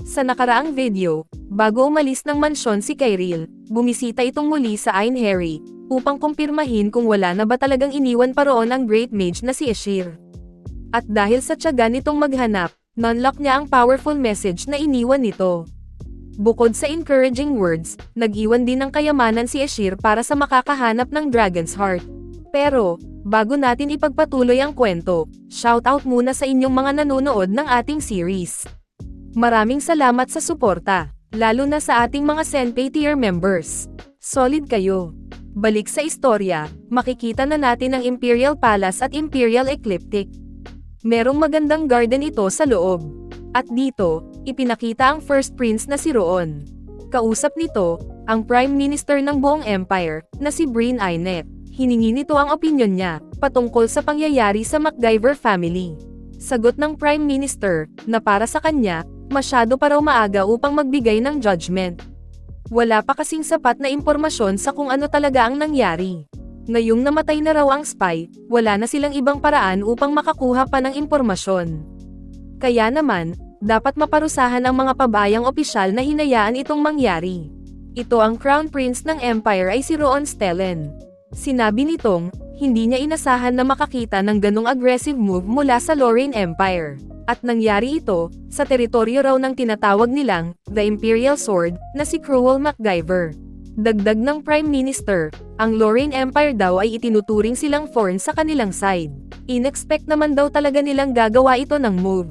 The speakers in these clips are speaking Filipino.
Sa nakaraang video, bago umalis ng mansyon si Kyril, bumisita itong muli sa Einherjar, upang kumpirmahin kung wala na ba talagang iniwan pa roon ang Great Mage na si Aesir. At dahil sa tiyaga nitong maghanap, nunlock niya ang powerful message na iniwan nito. Bukod sa encouraging words, nag-iwan din ng kayamanan si Aesir para sa makakahanap ng Dragon's Heart. Pero, bago natin ipagpatuloy ang kwento, shoutout muna sa inyong mga nanonood ng ating series. Maraming salamat sa suporta, lalo na sa ating mga Senpay tier members. Solid kayo. Balik sa istorya, makikita na natin ang Imperial Palace at Imperial Ecliptic. Merong magandang garden ito sa loob. At dito, ipinakita ang first prince na si Roon. Kausap nito, ang Prime Minister ng buong Empire, na si Bryn Eynet. Hiningi nito ang opinyon niya, patungkol sa pangyayari sa MacGyver family. Sagot ng Prime Minister, na para sa kanya, masyado pa raw maaga upang magbigay ng judgment. Wala pa kasing sapat na impormasyon sa kung ano talaga ang nangyari. Ngayong namatay na raw ang spy, wala na silang ibang paraan upang makakuha pa ng impormasyon. Kaya naman, dapat maparusahan ang mga pabayang opisyal na hinayaan itong mangyari. Ito ang Crown Prince ng Empire ay si Roon Stellan. Sinabi nitong, hindi niya inasahan na makakita ng ganong aggressive move mula sa Lorraine Empire. At nangyari ito, sa teritoryo raw ng tinatawag nilang, The Imperial Sword, na si Cruel MacGyver. Dagdag ng Prime Minister, ang Lorraine Empire daw ay itinuturing silang thorn sa kanilang side. Inexpect naman daw talaga nilang gagawa ito ng move.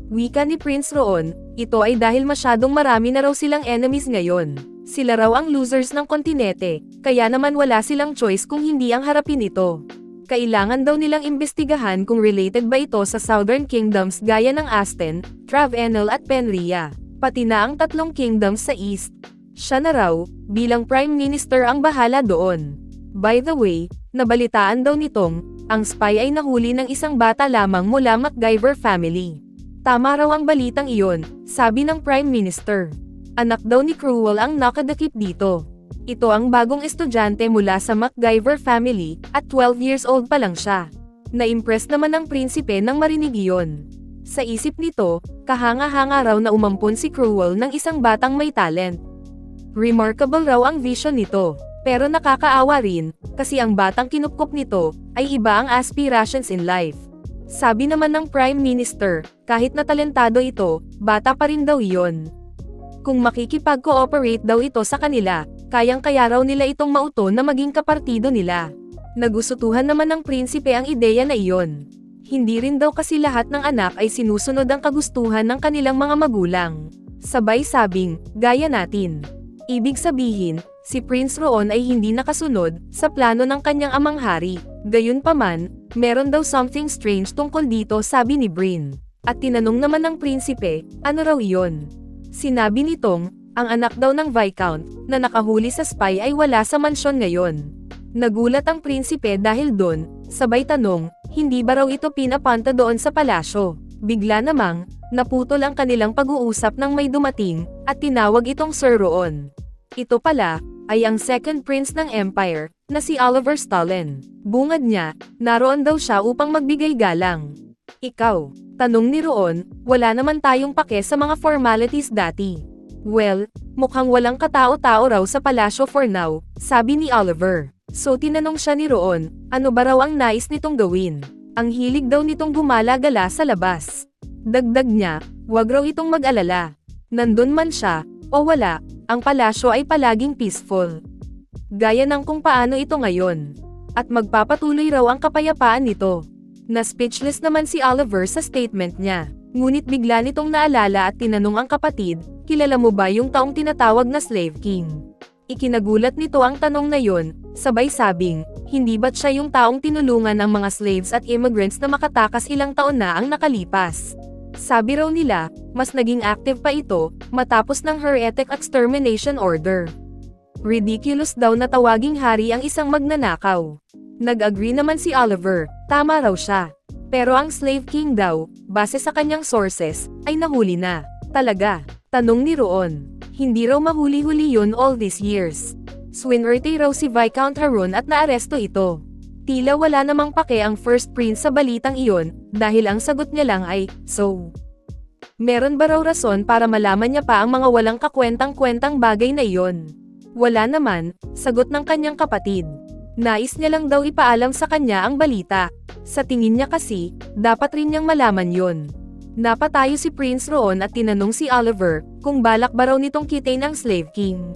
Wika ni Prince Roon, ito ay dahil masyadong marami na raw silang enemies ngayon. Sila raw ang losers ng kontinente, kaya naman wala silang choice kung hindi ang harapin ito. Kailangan daw nilang imbestigahan kung related ba ito sa Southern Kingdoms gaya ng Asten, Travenel at Penria, pati na ang tatlong kingdoms sa East. Siya na raw, bilang Prime Minister ang bahala doon. By the way, nabalitaan daw nitong, ang spy ay nahuli ng isang bata lamang mula MacGyver family. Tama raw ang balitang iyon, sabi ng Prime Minister. Anak daw ni Cruel ang nakadakip dito. Ito ang bagong estudyante mula sa MacGyver family, at 12 years old pa lang siya. Na-impress naman ang prinsipe nang marinig iyon. Sa isip nito, kahanga-hanga raw na umampon si Cruel ng isang batang may talent. Remarkable raw ang vision nito, pero nakakaawa rin, kasi ang batang kinupkop nito, ay iba ang aspirations in life. Sabi naman ng Prime Minister, kahit na talentado ito, bata pa rin daw iyon. Kung makikipag-cooperate daw ito sa kanila, kayang-kaya raw nila itong mauto na maging kapartido nila. Nagustuhan naman ng prinsipe ang ideya na iyon. Hindi rin daw kasi lahat ng anak ay sinusunod ang kagustuhan ng kanilang mga magulang. Sabay sabing, gaya natin. Ibig sabihin, si Prince Roon ay hindi nakasunod sa plano ng kanyang amang hari. Gayunpaman, meron daw something strange tungkol dito, sabi ni Bryn. At tinanong naman ng prinsipe, ano raw iyon? Sinabi nitong, ang anak daw ng Viscount, na nakahuli sa spy ay wala sa mansyon ngayon. Nagulat ang prinsipe dahil doon, sabay tanong, hindi ba raw ito pinapunta doon sa palasyo? Bigla namang, naputol ang kanilang pag-uusap nang may dumating, at tinawag itong Sir Roon. Ito pala, ay ang second prince ng Empire, na si Oliver Stalin. Bungad niya, naroon daw siya upang magbigay galang. Ikaw, tanong ni Roon, wala naman tayong pake sa mga formalities dati. Well, mukhang walang katao-tao raw sa palasyo for now, sabi ni Oliver. So tinanong siya ni Roon, ano ba raw ang nais nitong gawin? Ang hilig daw nitong gumala-gala sa labas. Dagdag niya, wag raw itong mag-alala. Nandun man siya, o wala, ang palasyo ay palaging peaceful. Gaya ng kung paano ito ngayon. At magpapatuloy raw ang kapayapaan nito. Na-speechless naman si Oliver sa statement niya. Ngunit bigla nitong naalala at tinanong ang kapatid, kilala mo ba yung taong tinatawag na Slave King? Ikinagulat nito ang tanong na yon, sabay sabing, hindi ba't siya yung taong tinulungan ng mga slaves at immigrants na makatakas ilang taon na ang nakalipas? Sabi raw nila, mas naging active pa ito, matapos ng Heretic Extermination Order. Ridiculous daw na tawaging hari ang isang magnanakaw. Nag-agree naman si Oliver, tama raw siya. Pero ang Slave King daw, base sa kanyang sources, ay nahuli na. Talaga? Tanong ni Roon. Hindi raw mahuli-huli yun all these years. Swinerte raw si Viscount Harun at naaresto ito. Tila wala namang pake ang first prince sa balitang iyon, dahil ang sagot niya lang ay, so. Meron ba raw rason para malaman niya pa ang mga walang kakwentang-kwentang bagay na iyon? Wala naman, sagot ng kanyang kapatid. Nais niya lang daw ipaalam sa kanya ang balita. Sa tingin niya kasi, dapat rin niyang malaman yon. Napatayo si Prince roon at tinanong si Oliver, kung balak ba raw nitong kitain ang Slave King.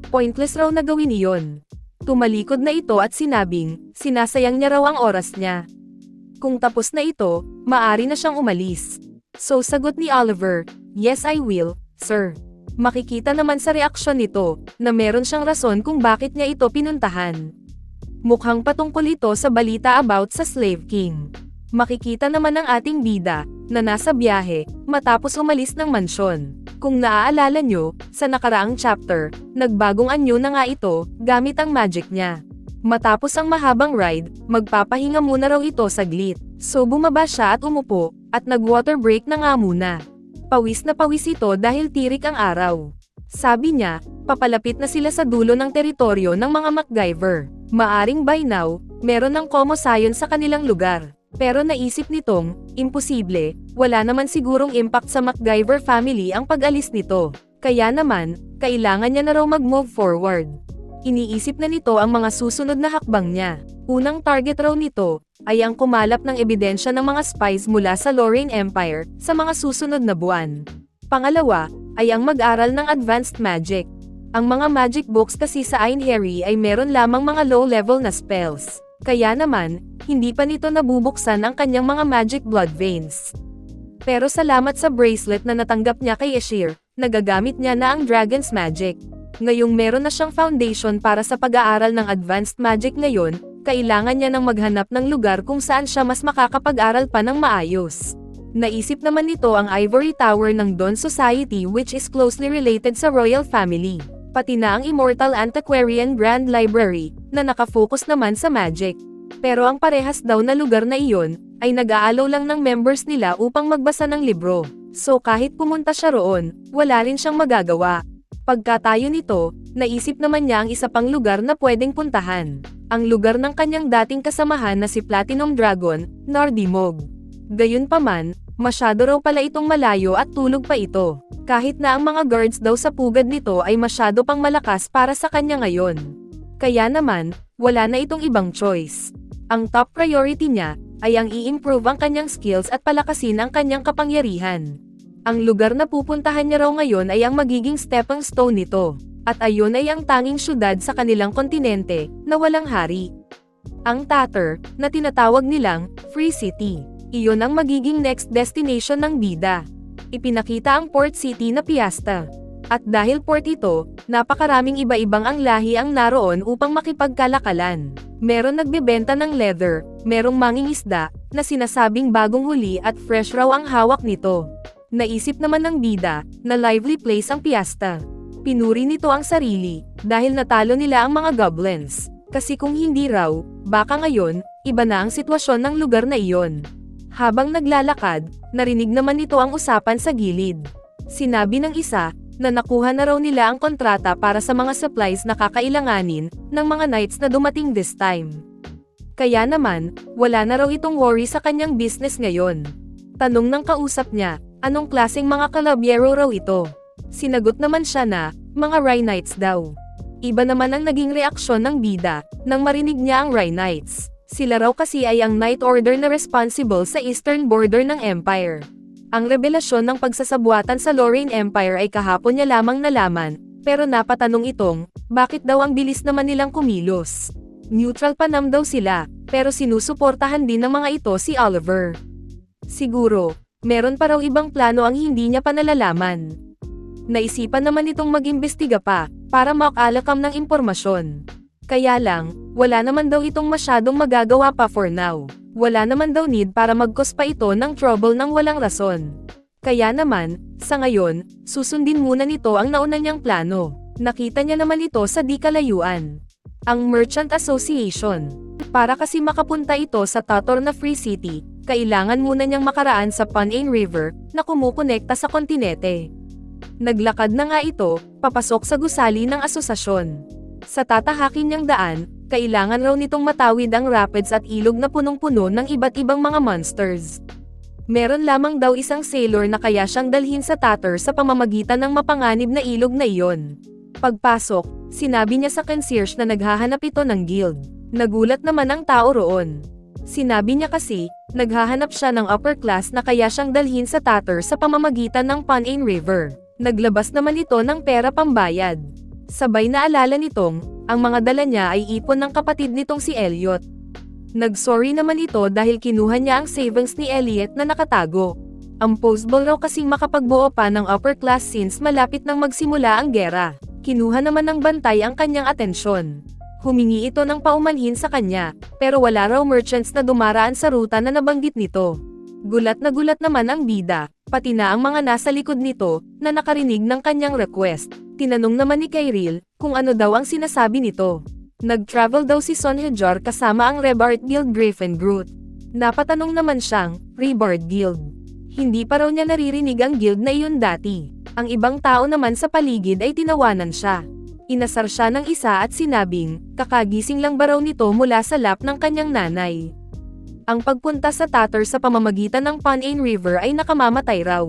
Pointless raw na gawin iyon. Tumalikod na ito at sinabing, sinasayang niya raw ang oras niya. Kung tapos na ito, maari na siyang umalis. So sagot ni Oliver, yes I will, sir. Makikita naman sa reaksyon nito, na meron siyang rason kung bakit niya ito pinuntahan. Mukhang patungkol ito sa balita about sa Slave King. Makikita naman ang ating bida, na nasa biyahe, matapos umalis ng mansyon. Kung naaalala nyo, sa nakaraang chapter, nagbagong anyo na nga ito, gamit ang magic niya. Matapos ang mahabang ride, magpapahinga muna raw ito saglit. So bumaba siya at umupo, at nag-water break na nga muna. Pawis na pawis ito dahil tirik ang araw. Sabi niya, papalapit na sila sa dulo ng teritoryo ng mga MacGyver. Maaring by now, meron ng Komosayon sa kanilang lugar. Pero naisip nitong, imposible, wala naman sigurong impact sa MacGyver family ang pag-alis nito. Kaya naman, kailangan niya na raw mag-move forward. Iniisip na nito ang mga susunod na hakbang niya. Unang target raw nito, ay ang kumalap ng ebidensya ng mga spies mula sa Lorraine Empire, sa mga susunod na buwan. Pangalawa, ay ang mag-aral ng advanced magic. Ang mga magic books kasi sa Einherry ay meron lamang mga low-level na spells. Kaya naman, hindi pa nito nabubuksan ang kanyang mga magic blood veins. Pero salamat sa bracelet na natanggap niya kay Ashir, nagagamit niya na ang Dragon's Magic. Ngayong meron na siyang foundation para sa pag-aaral ng advanced magic ngayon, kailangan niya nang maghanap ng lugar kung saan siya mas makakapag-aral pa ng maayos. Naisip naman nito ang Ivory Tower ng Dawn Society which is closely related sa royal family, pati na ang Immortal Antiquarian Grand Library, na nakafocus naman sa magic. Pero ang parehas daw na lugar na iyon, ay nag-aalaw lang ng members nila upang magbasa ng libro. So kahit pumunta siya roon, wala rin siyang magagawa. Pagkatayo nito, naisip naman niya ang isa pang lugar na pwedeng puntahan. Ang lugar ng kanyang dating kasamahan na si Platinum Dragon, Nardimog. Gayunpaman, masyado raw pala itong malayo at tulog pa ito. Kahit na ang mga guards daw sa pugad nito ay masyado pang malakas para sa kanya ngayon. Kaya naman, wala na itong ibang choice. Ang top priority niya, ay ang i-improve ang kanyang skills at palakasin ang kanyang kapangyarihan. Ang lugar na pupuntahan niya raw ngayon ay ang magiging stepping stone nito. At ayon ay ang tanging syudad sa kanilang kontinente, na walang hari. Ang Tatter, na tinatawag nilang, Free City. Iyon ang magiging next destination ng bida. Ipinakita ang port city na Piasta. At dahil port ito, napakaraming iba-ibang ang lahi ang naroon upang makipagkalakalan. Meron nagbebenta ng leather, merong mangingisda, na sinasabing bagong huli at fresh raw ang hawak nito. Naisip naman ng bida, na lively place ang Piasta. Pinuri nito ang sarili, dahil natalo nila ang mga goblins. Kasi kung hindi raw, baka ngayon, iba na ang sitwasyon ng lugar na iyon. Habang naglalakad, narinig naman nito ang usapan sa gilid. Sinabi ng isa, na nakuha na raw nila ang kontrata para sa mga supplies na kakailanganin, ng mga knights na dumating this time. Kaya naman, wala na raw itong worry sa kanyang business ngayon. Tanong ng kausap niya, anong klaseng mga kalabyero raw ito? Sinagot naman siya na, mga Rye Knights daw. Iba naman ang naging reaksyon ng bida, nang marinig niya ang Rye Knights. Sila raw kasi ay ang Knight Order na responsible sa eastern border ng Empire. Ang revelasyon ng pagsasabuatan sa Lorraine Empire ay kahapon niya lamang nalaman, pero napatanong itong, bakit daw ang bilis naman nilang kumilos? Neutral pa nam daw sila, pero sinusuportahan din ng mga ito si Oliver. Siguro, meron pa raw ibang plano ang hindi niya pa nalalaman. Naisipan naman itong mag-imbestiga pa, para makalakam ng impormasyon. Kaya lang, wala naman daw itong masyadong magagawa pa for now. Wala naman daw need para mag-cause pa ito ng trouble ng walang rason. Kaya naman, sa ngayon, susundin muna nito ang nauna niyang plano. Nakita niya naman ito sa di kalayuan. Ang Merchant Association. Para kasi makapunta ito sa Tator na Free City, kailangan muna niyang makaraan sa Panane River, na kumukonekta sa kontinente. Naglakad na nga ito, papasok sa gusali ng asosasyon. Sa tatahakin niyang daan, kailangan raw nitong matawid ang rapids at ilog na punong-puno ng iba't ibang mga monsters. Meron lamang daw isang sailor na kaya siyang dalhin sa Tatar sa pamamagitan ng mapanganib na ilog na iyon. Pagpasok, sinabi niya sa concierge na naghahanap ito ng guild. Nagulat naman ang tao roon. Sinabi niya kasi, naghahanap siya ng upper class na kaya siyang dalhin sa Tatar sa pamamagitan ng Panane River. Naglabas naman ito ng pera pambayad. Sabay na alala nitong, ang mga dala niya ay ipon ng kapatid nitong si Elliot. Nag-sorry naman ito dahil kinuha niya ang savings ni Elliot na nakatago. Ang possible raw kasing makapagbuo pa ng upper class since malapit nang magsimula ang gera. Kinuha naman ng bantay ang kanyang atensyon. Humingi ito ng paumanhin sa kanya, pero wala raw merchants na dumaraan sa ruta na nabanggit nito. Gulat naman ang bida, pati na ang mga nasa likod nito, na nakarinig ng kanyang request. Tinanong naman ni Kyril, kung ano daw ang sinasabi nito. Nag-travel daw si Son Hejar kasama ang Rebard Guild Grafengroot. Napatanong naman siyang, Rebard Guild. Hindi pa raw niya naririnig ang guild na iyon dati. Ang ibang tao naman sa paligid ay tinawanan siya. Inasar siya ng isa at sinabing, kakagising lang ba raw nito mula sa lap ng kanyang nanay. Ang pagpunta sa Tatar sa pamamagitan ng Panane River ay nakamamatay raw.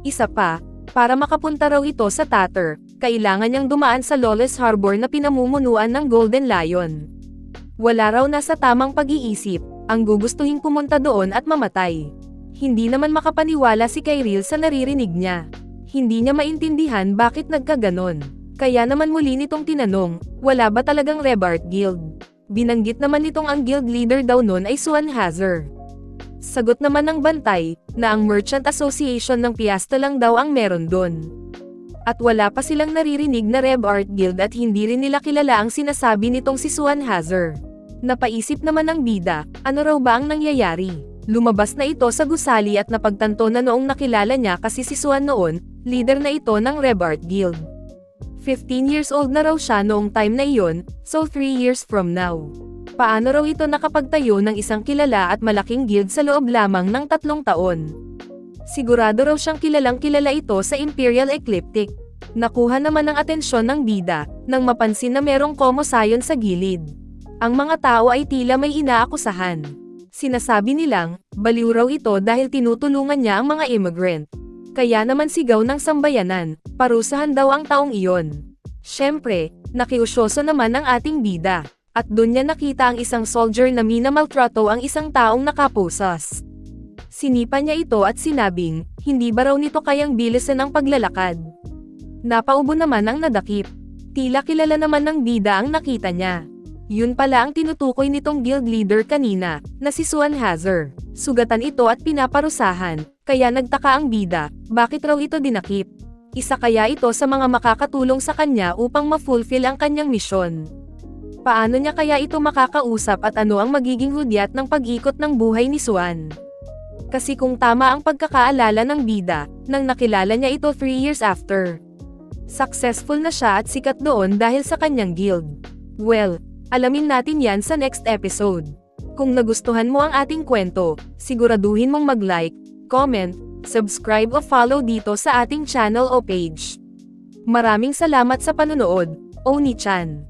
Isa pa, para makapunta raw ito sa Tatar, kailangan niyang dumaan sa Lawless Harbor na pinamumunuan ng Golden Lion. Wala raw na sa tamang pag-iisip, ang gugustuhin pumunta doon at mamatay. Hindi naman makapaniwala si Kyril sa naririnig niya. Hindi niya maintindihan bakit nagkaganon. Kaya naman muli nitong tinanong, wala ba talagang Rebard Guild? Binanggit naman nitong ang guild leader daw nun ay Suan Hazard. Sagot naman ng bantay, na ang Merchant Association ng Piasta lang daw ang meron dun. At wala pa silang naririnig na Rebard Guild at hindi rin nila kilala ang sinasabi nitong si Suan Hazard. Napaisip naman ng bida, ano raw ba ang nangyayari? Lumabas na ito sa gusali at napagtanto na noong nakilala niya kasi si Suan noon, leader na ito ng Rebard Guild. 15 years old na raw siya noong time na iyon, so 3 years from now. Paano raw ito nakapagtayo ng isang kilala at malaking guild sa loob lamang ng 3 taon? Sigurado raw siyang kilalang kilala ito sa Imperial Ecliptic. Nakuha naman ang atensyon ng bida, nang mapansin na merong komosayon sa gilid. Ang mga tao ay tila may inaakusahan. Sinasabi nilang, baliw raw ito dahil tinutulungan niya ang mga immigrant. Kaya naman sigaw ng sambayanan, parusahan daw ang taong iyon. Siyempre, nakiusyoso naman ang ating bida, at doon niya nakita ang isang soldier na minamaltrato ang isang taong nakapusas. Sinipa niya ito at sinabing, hindi ba raw nito kayang bilisan ang paglalakad? Napaubo naman ang nadakip. Tila kilala naman ng bida ang nakita niya. Yun pala ang tinutukoy nitong guild leader kanina, na si Suan Hazard. Sugatan ito at pinaparusahan, kaya nagtaka ang bida, bakit raw ito dinakip? Isa kaya ito sa mga makakatulong sa kanya upang ma-fulfill ang kanyang misyon? Paano niya kaya ito makakausap at ano ang magiging hudyat ng pag-ikot ng buhay ni Suan? Kasi kung tama ang pagkakaalala ng bida, nang nakilala niya ito 3 years after. Successful na siya at sikat doon dahil sa kanyang guild. Well, alamin natin yan sa next episode. Kung nagustuhan mo ang ating kwento, siguraduhin mong mag-like, comment, subscribe o follow dito sa ating channel o page. Maraming salamat sa panonood, Oni-chan.